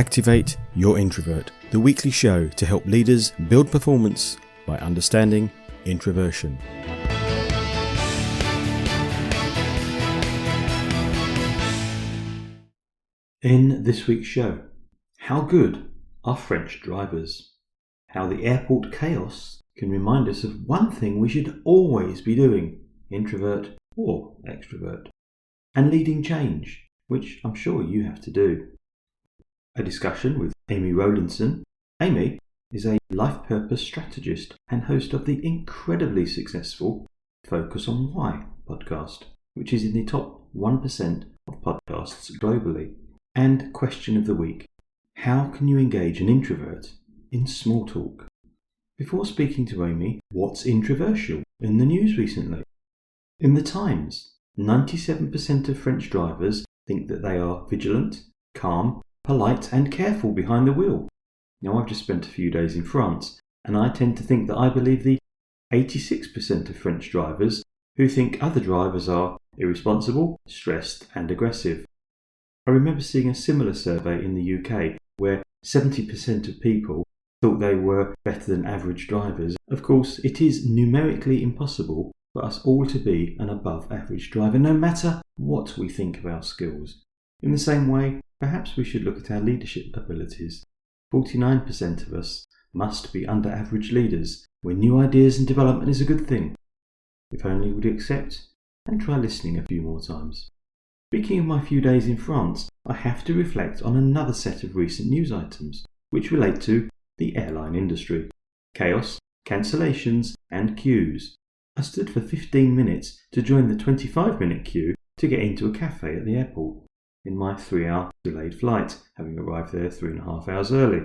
Activate Your Introvert, the weekly show to help leaders build performance by understanding introversion. In this week's show, how good are French drivers? How the airport chaos can remind us of one thing we should always be doing, introvert or extrovert, and leading change, which I'm sure you have to do. A discussion with Amy Rowlandson. Amy is a life purpose strategist and host of the incredibly successful Focus on Why podcast, which is in the top 1% of podcasts globally. And question of the week: how can you engage an introvert in small talk? Before speaking to Amy, what's introversial in the news recently? In the Times, 97% of French drivers think that they are vigilant, calm, polite and careful behind the wheel. Now, I've just spent a few days in France, and I tend to think that I believe the 86% of French drivers who think other drivers are irresponsible, stressed and aggressive. I remember seeing a similar survey in the UK where 70% of people thought they were better than average drivers. Of course, it is numerically impossible for us all to be an above average driver, no matter what we think of our skills. In the same way, perhaps we should look at our leadership abilities. 49% of us must be under average leaders, where new ideas and development is a good thing. If only we'd accept and try listening a few more times. Speaking of my few days in France, I have to reflect on another set of recent news items, which relate to the airline industry. Chaos, cancellations and queues. I stood for 15 minutes to join the 25-minute queue to get into a cafe at the airport, in my 3-hour delayed flight, having arrived there 3.5 hours early.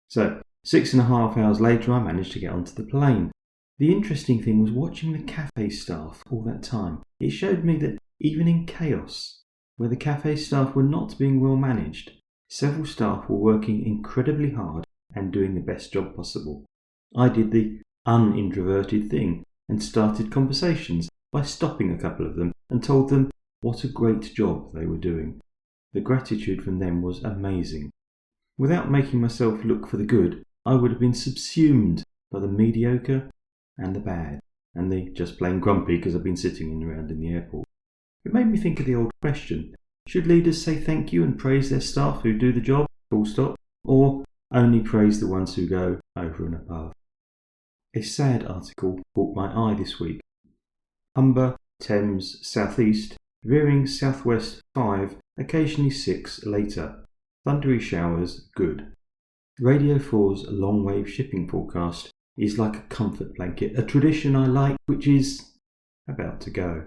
So, 6.5 hours later I managed to get onto the plane. The interesting thing was watching the cafe staff all that time. It showed me that even in chaos, where the cafe staff were not being well managed, several staff were working incredibly hard and doing the best job possible. I did the unintroverted thing and started conversations by stopping a couple of them and told them what a great job they were doing. The gratitude from them was amazing. Without making myself look for the good, I would have been subsumed by the mediocre and the bad, and the just plain grumpy because I've been sitting around in the airport. It made me think of the old question: should leaders say thank you and praise their staff who do the job, full stop, or only praise the ones who go over and above? A sad article caught my eye this week. Humber, Thames, southeast, veering southwest 5, occasionally 6 later. Thundery showers, good. Radio 4's long-wave shipping forecast is like a comfort blanket, a tradition I like which is about to go.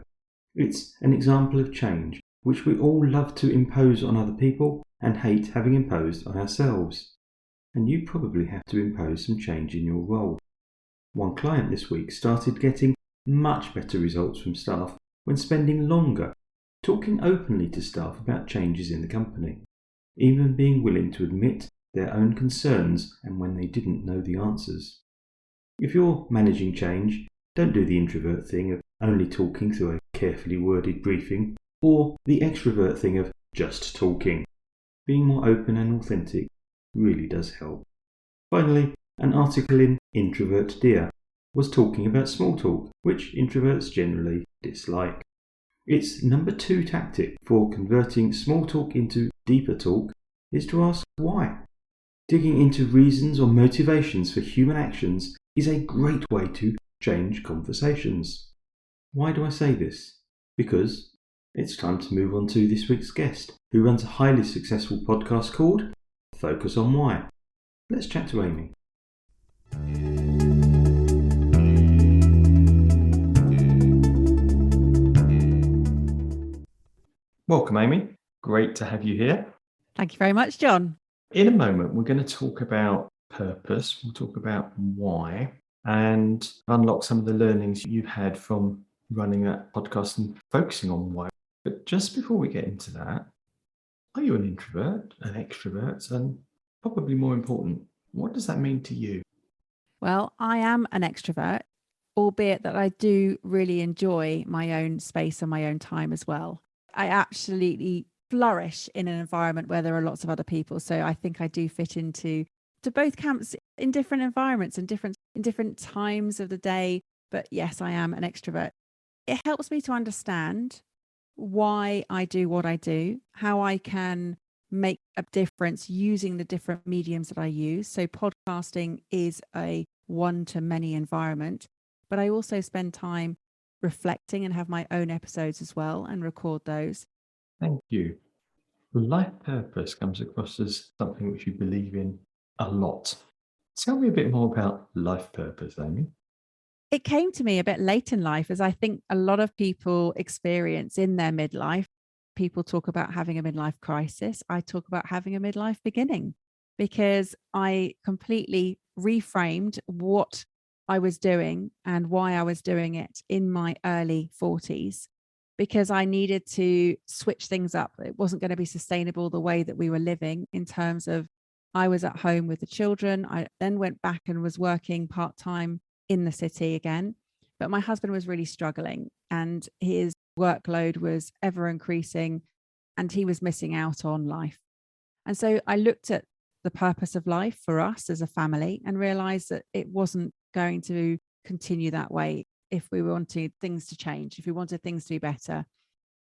It's an example of change, which we all love to impose on other people and hate having imposed on ourselves. And you probably have to impose some change in your role. One client this week started getting much better results from staff when spending longer talking openly to staff about changes in the company, even being willing to admit their own concerns and when they didn't know the answers. If you're managing change, don't do the introvert thing of only talking through a carefully worded briefing, or the extrovert thing of just talking. Being more open and authentic really does help. Finally, an article in Introvert Dear was talking about small talk, which introverts generally dislike. Its number 2 tactic for converting small talk into deeper talk is to ask why. Digging into reasons or motivations for human actions is a great way to change conversations. Why do I say this? Because it's time to move on to this week's guest, who runs a highly successful podcast called Focus on Why. Let's chat to Amy. Welcome, Amy. Great to have you here. Thank you very much, John. In a moment, we're going to talk about purpose. We'll talk about why and unlock some of the learnings you've had from running that podcast and focusing on why. But just before we get into that, are you an introvert, an extrovert, and probably more important, what does that mean to you? Well, I am an extrovert, albeit that I do really enjoy my own space and my own time as well. I absolutely flourish in an environment where there are lots of other people. So I think I do fit into both camps in different environments and different times of the day. But yes, I am an extrovert. It helps me to understand why I do what I do, how I can make a difference using the different mediums that I use. So podcasting is a one-to-many environment, but I also spend time reflecting and have my own episodes as well and record those. Thank you. Life purpose comes across as something which you believe in a lot. Tell me a bit more about life purpose, Amy. It came to me a bit late in life, as I think a lot of people experience in their midlife. People talk about having a midlife crisis. I talk about having a midlife beginning, because I completely reframed what I was doing and why I was doing it in my early 40s, because I needed to switch things up. It wasn't going to be sustainable the way that we were living, in terms of I was at home with the children. I then went back and was working part-time in the city again. But my husband was really struggling and his workload was ever increasing and he was missing out on life. And so I looked at the purpose of life for us as a family and realized that it wasn't going to continue that way if we wanted things to change, if we wanted things to be better.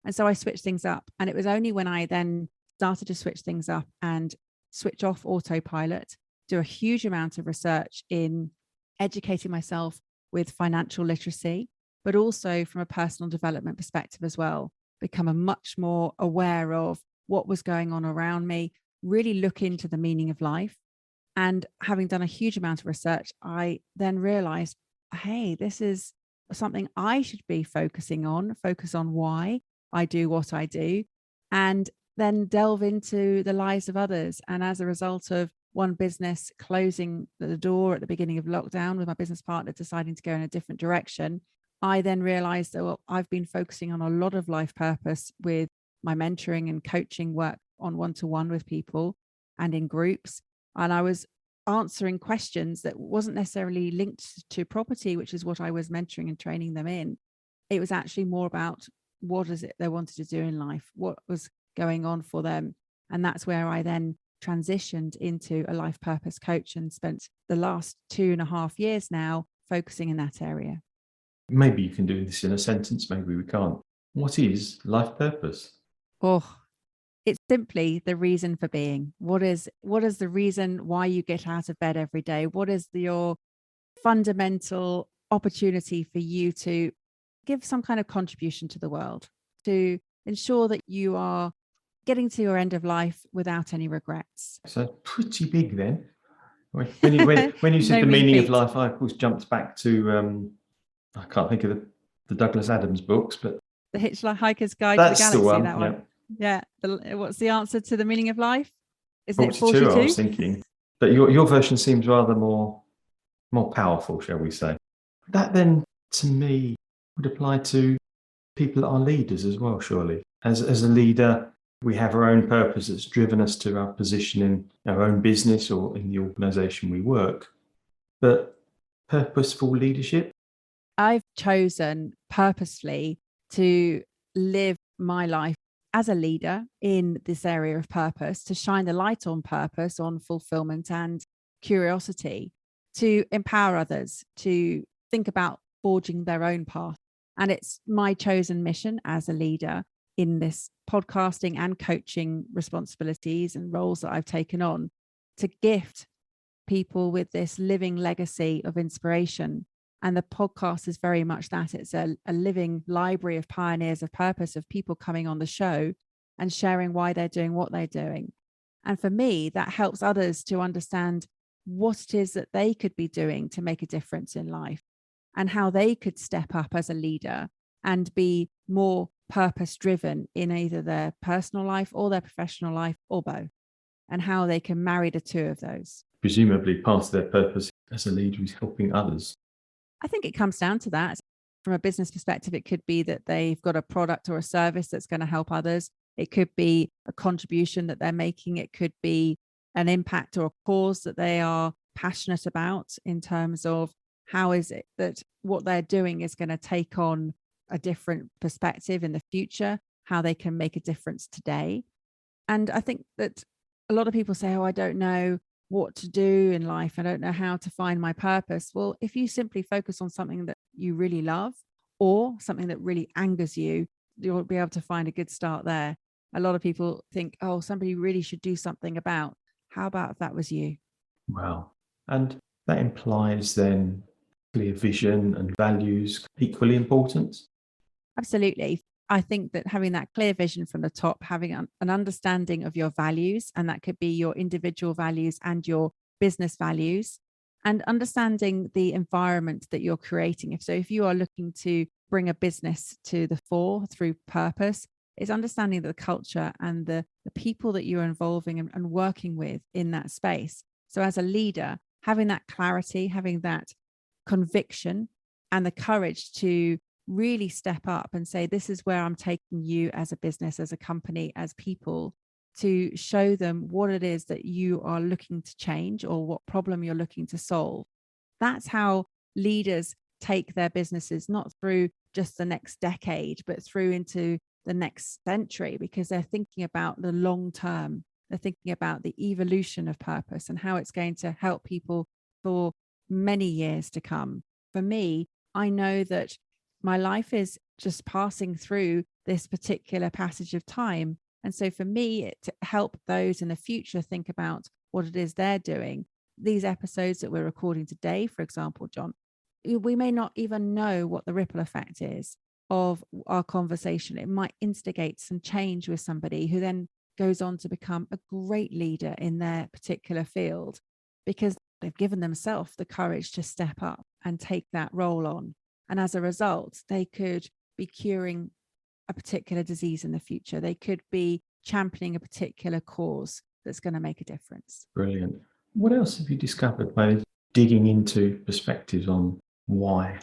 And so I switched things up. And it was only when I then started to switch things up and switch off autopilot, do a huge amount of research in educating myself with financial literacy, but also from a personal development perspective as well, become a much more aware of what was going on around me, really look into the meaning of life. And having done a huge amount of research, I then realized, hey, this is something I should be focus on why I do what I do, and then delve into the lives of others. And as a result of one business closing the door at the beginning of lockdown, with my business partner deciding to go in a different direction, I then realized that, well, I've been focusing on a lot of life purpose with my mentoring and coaching work on one-to-one with people and in groups. And I was answering questions that wasn't necessarily linked to property, which is what I was mentoring and training them in. It was actually more about what is it they wanted to do in life, what was going on for them. And that's where I then transitioned into a life purpose coach and spent the last 2.5 years now focusing in that area. Maybe you can do this in a sentence, maybe we can't. What is life purpose? Oh, it's simply the reason for being. What is the reason why you get out of bed every day? What is your fundamental opportunity for you to give some kind of contribution to the world, to ensure that you are getting to your end of life without any regrets? So pretty big then. When you said No the mean meaning of feat. life, I of course jumped back to I can't think of the Douglas Adams books, but The Hitchhiker's Guide to the that's the Galaxy, one. that Yeah, one. Yeah. What's the answer to the meaning of life? Isn't it 42. I was 42? thinking, but your version seems rather more powerful, shall we say? That then, to me, would apply to people that are leaders as well. Surely, as a leader, we have our own purpose that's driven us to our position in our own business or in the organisation we work. But purposeful leadership. I've chosen purposefully to live my life as a leader in this area of purpose, to shine the light on purpose, on fulfillment and curiosity, to empower others to think about forging their own path. And it's my chosen mission as a leader in this podcasting and coaching responsibilities and roles that I've taken on, to gift people with this living legacy of inspiration. And the podcast is very much that. It's a living library of pioneers of purpose, of people coming on the show and sharing why they're doing what they're doing. And for me, that helps others to understand what it is that they could be doing to make a difference in life, and how they could step up as a leader and be more purpose driven in either their personal life or their professional life, or both, and how they can marry the two of those. Presumably, part of their purpose as a leader is helping others. I think it comes down to that. From a business perspective, it could be that they've got a product or a service that's going to help others. It could be a contribution that they're making. It could be an impact or a cause that they are passionate about, in terms of how is it that what they're doing is going to take on a different perspective in the future, how they can make a difference today. And I think that a lot of people say, oh, I don't know what to do in life. I don't know how to find my purpose. Well, if you simply focus on something that you really love or something that really angers you, you'll be able to find a good start there. A lot of people think, oh, somebody really should do something about. How about if that was you? Wow. And that implies then clear vision and values equally important. Absolutely. I think that having that clear vision from the top, having an understanding of your values, and that could be your individual values and your business values, and understanding the environment that you're creating. If you are looking to bring a business to the fore through purpose, it's understanding the culture and the people that you're involving and working with in that space. So as a leader, having that clarity, having that conviction and the courage to really step up and say, this is where I'm taking you as a business, as a company, as people, to show them what it is that you are looking to change or what problem you're looking to solve. That's how leaders take their businesses, not through just the next decade, but through into the next century, because they're thinking about the long term. They're thinking about the evolution of purpose and how it's going to help people for many years to come. For me, I know that my life is just passing through this particular passage of time. And so for me, to help those in the future think about what it is they're doing, these episodes that we're recording today, for example, John, we may not even know what the ripple effect is of our conversation. It might instigate some change with somebody who then goes on to become a great leader in their particular field because they've given themselves the courage to step up and take that role on. And as a result, they could be curing a particular disease in the future. They could be championing a particular cause that's going to make a difference. Brilliant. What else have you discovered by digging into perspectives on why?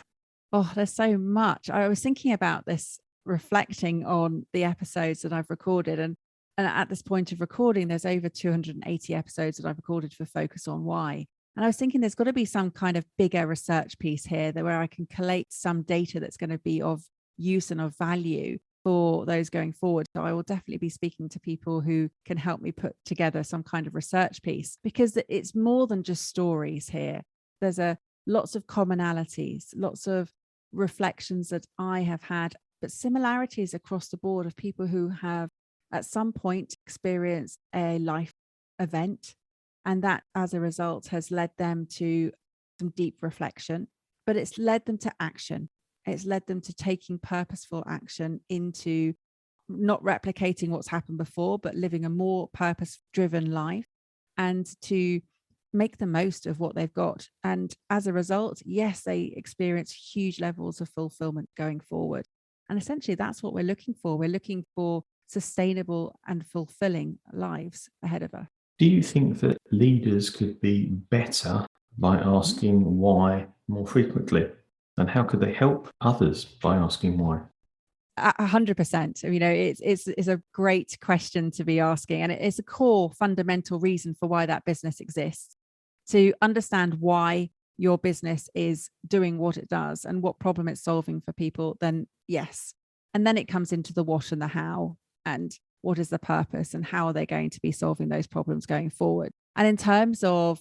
Oh, there's so much. I was thinking about this, reflecting on the episodes that I've recorded. And at this point of recording, there's over 280 episodes that I've recorded for Focus on Why. And I was thinking there's got to be some kind of bigger research piece here where I can collate some data that's going to be of use and of value for those going forward. So I will definitely be speaking to people who can help me put together some kind of research piece, because it's more than just stories here. There's lots of commonalities, lots of reflections that I have had, but similarities across the board of people who have at some point experienced a life event. And that, as a result, has led them to some deep reflection, but it's led them to action. It's led them to taking purposeful action into not replicating what's happened before, but living a more purpose-driven life and to make the most of what they've got. And as a result, yes, they experience huge levels of fulfillment going forward. And essentially, that's what we're looking for. We're looking for sustainable and fulfilling lives ahead of us. Do you think that leaders could be better by asking why more frequently? And how could they help others by asking why? 100%. It's a great question to be asking, and it's a core fundamental reason for why that business exists. To understand why your business is doing what it does and what problem it's solving for people, then yes. And then it comes into the what and the how, and what is the purpose and how are they going to be solving those problems going forward. And in terms of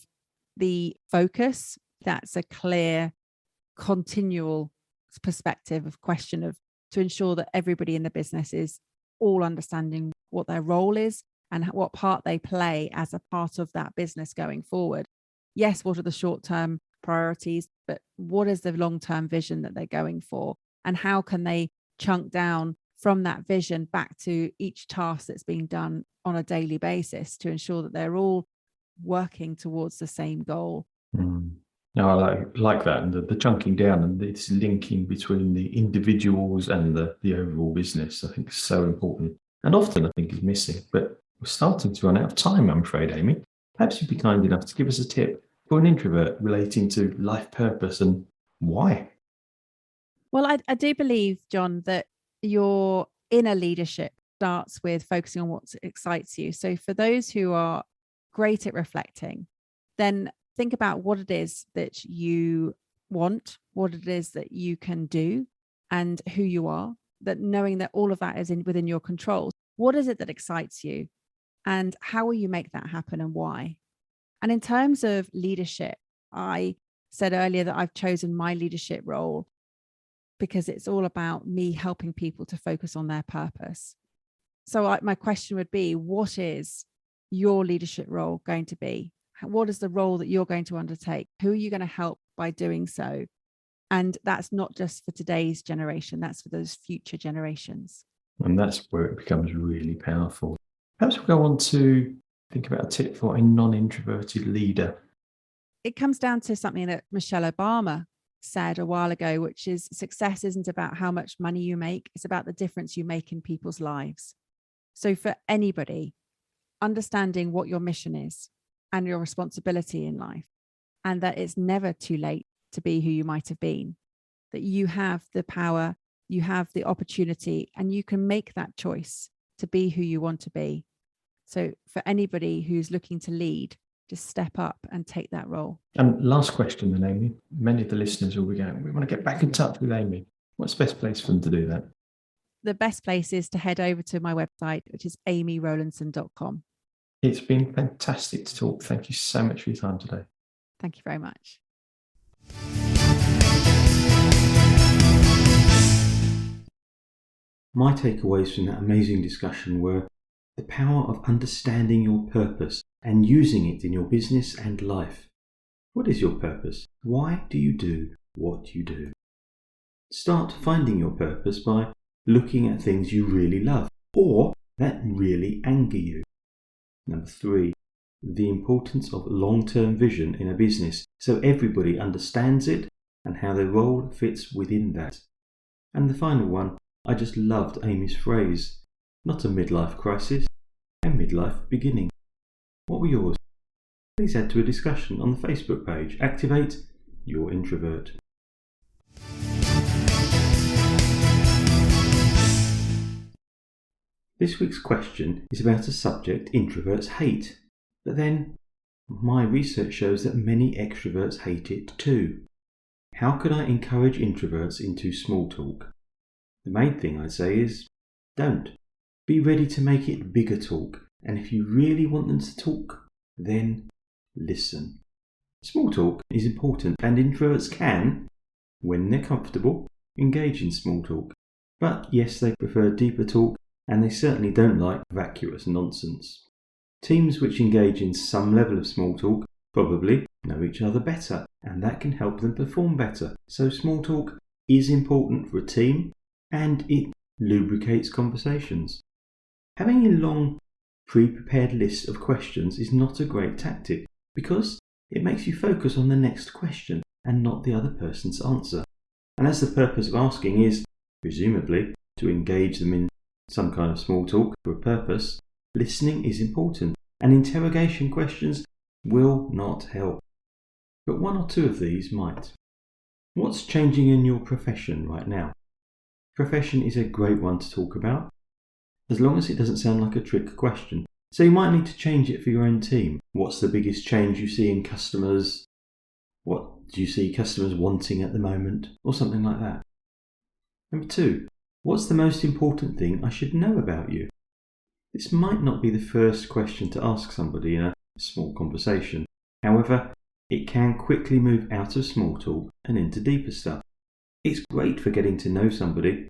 the focus, that's a clear, continual perspective of question of to ensure that everybody in the business is all understanding what their role is and what part they play as a part of that business going forward. Yes, what are the short-term priorities, but what is the long-term vision that they're going for? And how can they chunk down from that vision back to each task that's being done on a daily basis to ensure that they're all working towards the same goal? No, I like that, and the chunking down and this linking between the individuals and the overall business, I think is so important, and often I think is missing. But we're starting to run out of time, I'm afraid, Amy. Perhaps you'd be kind enough to give us a tip for an introvert relating to life purpose and why. Well, I do believe, John, that your inner leadership starts with focusing on what excites you. So for those who are great at reflecting, then think about what it is that you want, what it is that you can do, and who you are, that knowing that all of that is within your control. What is it that excites you? And how will you make that happen and why? And in terms of leadership, I said earlier that I've chosen my leadership role because it's all about me helping people to focus on their purpose. So my question would be, what is your leadership role going to be? What is the role that you're going to undertake? Who are you going to help by doing so? And that's not just for today's generation, that's for those future generations. And that's where it becomes really powerful. Perhaps we'll go on to think about a tip for a non-introverted leader. It comes down to something that Michelle Obama said a while ago, which is success isn't about how much money you make, it's about the difference you make in people's lives. So for anybody, understanding what your mission is and your responsibility in life, and that it's never too late to be who you might have been, that you have the power, you have the opportunity, and you can make that choice to be who you want to be. So for anybody who's looking to lead, just step up and take that role. And last question then, Amy. Many of the listeners will be going, we want to get back in touch with Amy. What's the best place for them to do that? The best place is to head over to my website, which is amyrowlandson.com. It's been fantastic to talk. Thank you so much for your time today. Thank you very much. My takeaways from that amazing discussion were the power of understanding your purpose and using it in your business and life. What is your purpose? Why do you do what you do? Start finding your purpose by looking at things you really love or that really anger you. Number 3, the importance of long-term vision in a business so everybody understands it and how their role fits within that. And the final one, I just loved Amy's phrase, not a midlife crisis, a midlife beginning. What were yours? Please add to a discussion on the Facebook page, Activate Your Introvert. This week's question is about a subject introverts hate, but then my research shows that many extroverts hate it too. How could I encourage introverts into small talk? The main thing I say is, don't. Be ready to make it bigger talk, and if you really want them to talk, then listen. Small talk is important, and introverts can, when they're comfortable, engage in small talk. But yes, they prefer deeper talk, and they certainly don't like vacuous nonsense. Teams which engage in some level of small talk probably know each other better, and that can help them perform better. So small talk is important for a team, and it lubricates conversations. Having a long, pre-prepared list of questions is not a great tactic because it makes you focus on the next question and not the other person's answer. And as the purpose of asking is, presumably, to engage them in some kind of small talk for a purpose, listening is important, and interrogation questions will not help. But one or two of these might. What's changing in your profession right now? Profession is a great one to talk about, as long as it doesn't sound like a trick question. So you might need to change it for your own team. What's the biggest change you see in customers? What do you see customers wanting at the moment? Or something like that. Number 2, what's the most important thing I should know about you? This might not be the first question to ask somebody in a small conversation. However, it can quickly move out of small talk and into deeper stuff. It's great for getting to know somebody,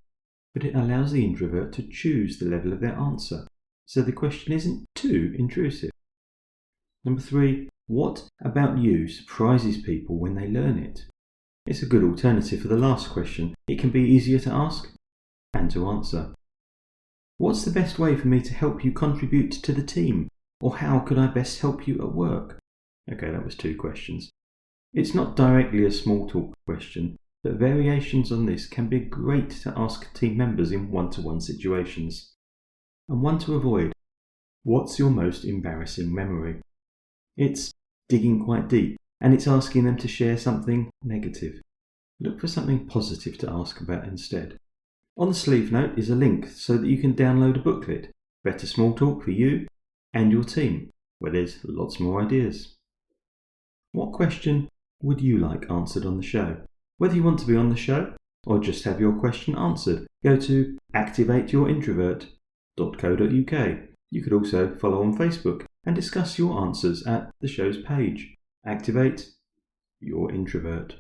but it allows the introvert to choose the level of their answer, so the question isn't too intrusive. Number 3, what about you surprises people when they learn it? It's a good alternative for the last question. It can be easier to ask and to answer. What's the best way for me to help you contribute to the team? Or how could I best help you at work? Okay, that was 2 questions. It's not directly a small talk question, but variations on this can be great to ask team members in one-to-one situations. And one to avoid, what's your most embarrassing memory? It's digging quite deep, and it's asking them to share something negative. Look for something positive to ask about instead. On the sleeve note is a link so that you can download a booklet, Better Small Talk for you and your team, where there's lots more ideas. What question would you like answered on the show? Whether you want to be on the show or just have your question answered, go to activateyourintrovert.co.uk. You could also follow on Facebook and discuss your answers at the show's page. Activate your introvert.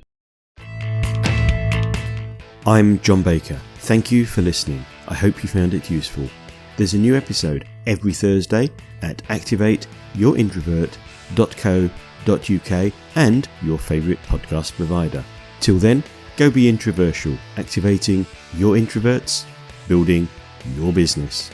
I'm John Baker. Thank you for listening. I hope you found it useful. There's a new episode every Thursday at activateyourintrovert.co.uk and your favourite podcast provider. Till then, go be introversial, activating your introverts, building your business.